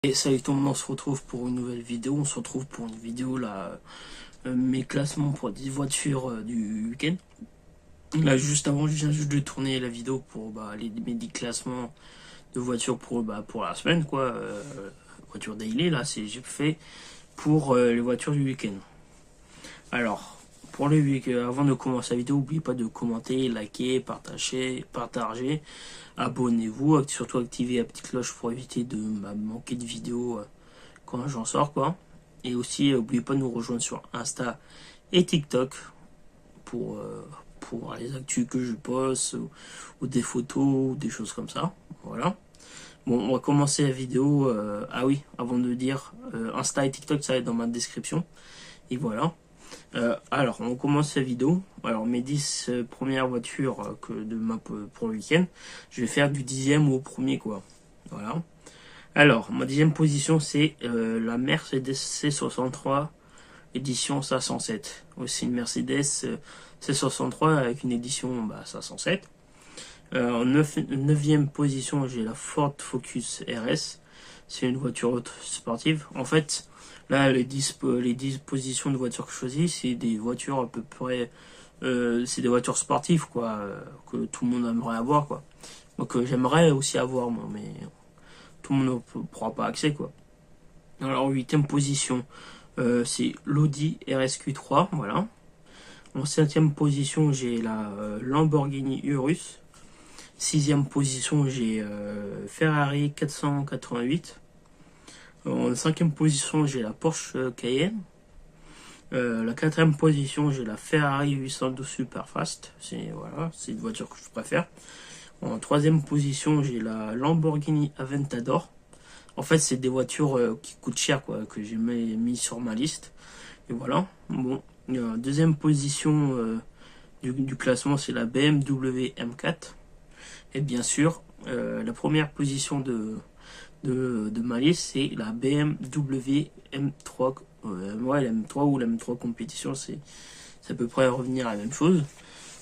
Et salut tout le monde, on se retrouve pour une nouvelle vidéo. On se retrouve pour une vidéo là, mes classements pour 10 voitures du week-end. Là, juste avant, je viens juste de tourner la vidéo pour mes 10 classements de voitures pour la semaine, quoi. Voiture daily, là, j'ai fait pour les voitures du week-end. Alors, pour le week-end, avant de commencer la vidéo, n'oubliez pas de commenter, liker, partager. Abonnez-vous, surtout activez la petite cloche pour éviter de manquer de vidéos quand j'en sors, quoi. Et aussi, n'oubliez pas de nous rejoindre sur Insta et TikTok pour les actus que je poste ou des photos ou des choses comme ça. Voilà. Bon, on va commencer la vidéo. Ah oui, avant de dire, Insta et TikTok, ça va être dans ma description. Et voilà. Alors, on commence la vidéo. Alors, mes 10 premières voitures pour le week-end, je vais faire du 10e au premier, quoi. Voilà. Alors, ma 10e position, c'est la Mercedes C63 édition 507. Aussi une Mercedes C63 avec une édition 507. En 9e position, j'ai la Ford Focus RS. C'est une voiture sportive. En fait, là, les 10 positions de voitures que je choisis, c'est des voitures à peu près... c'est des voitures sportives, quoi, que tout le monde aimerait avoir, quoi. Donc j'aimerais aussi avoir, moi, mais tout le monde ne pourra pas accès, quoi. Alors, 8e position, c'est l'Audi RSQ3, voilà. En 7e position, j'ai la Lamborghini Urus. 6e position, j'ai Ferrari 488. En 5e position, j'ai la Porsche Cayenne. La 4e position, j'ai la Ferrari 812 Superfast. C'est une voiture que je préfère. En 3e position, j'ai la Lamborghini Aventador. En fait, c'est des voitures qui coûtent cher, quoi, que j'ai mis sur ma liste. Et voilà. Bon, 2e position du classement, c'est la BMW M4. Et bien sûr, la première position de ma liste, c'est la BMW M3. La M3 ou la M3 compétition, c'est à peu près revenir à la même chose.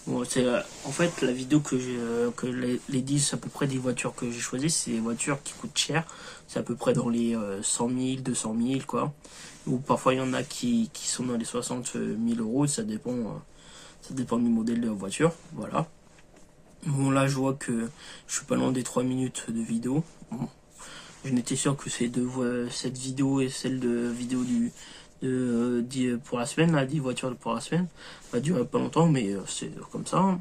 Bon, en fait, la vidéo que les 10 à peu près des voitures que j'ai choisies, c'est des voitures qui coûtent cher. C'est à peu près dans les 100 000, 200 000, quoi. Ou parfois, il y en a qui sont dans les 60 000 euros. Ça dépend du modèle de la voiture. Voilà. Bon, là, je vois que je suis pas loin des 3 minutes de vidéo. Bon. Je n'étais sûr que cette vidéo et celle de vidéo pour la semaine, là, 10 voitures pour la semaine, va durer pas longtemps, mais c'est comme ça. Hein.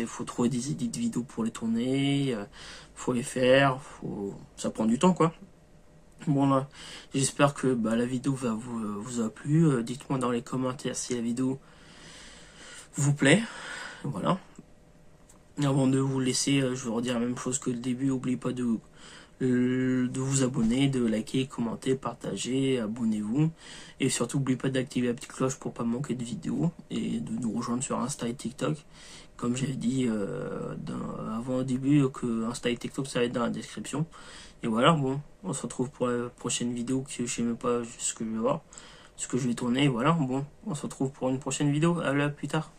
Faut trouver des édits de vidéos pour les tourner, faut les faire, ça prend du temps, quoi. Bon, là, j'espère que la vidéo vous a plu. Dites-moi dans les commentaires si la vidéo vous plaît. Voilà. Avant de vous laisser, je vais redire la même chose que le début. N'oubliez pas de vous abonner, de liker, commenter, partager, abonnez-vous. Et surtout, n'oubliez pas d'activer la petite cloche pour pas manquer de vidéos. Et de nous rejoindre sur Insta et TikTok. Comme j'avais dit avant au début, que Insta et TikTok, ça va être dans la description. Et voilà, bon, on se retrouve pour la prochaine vidéo, que je sais même pas ce que je vais voir, ce que je vais tourner. Voilà, bon, on se retrouve pour une prochaine vidéo. À plus tard.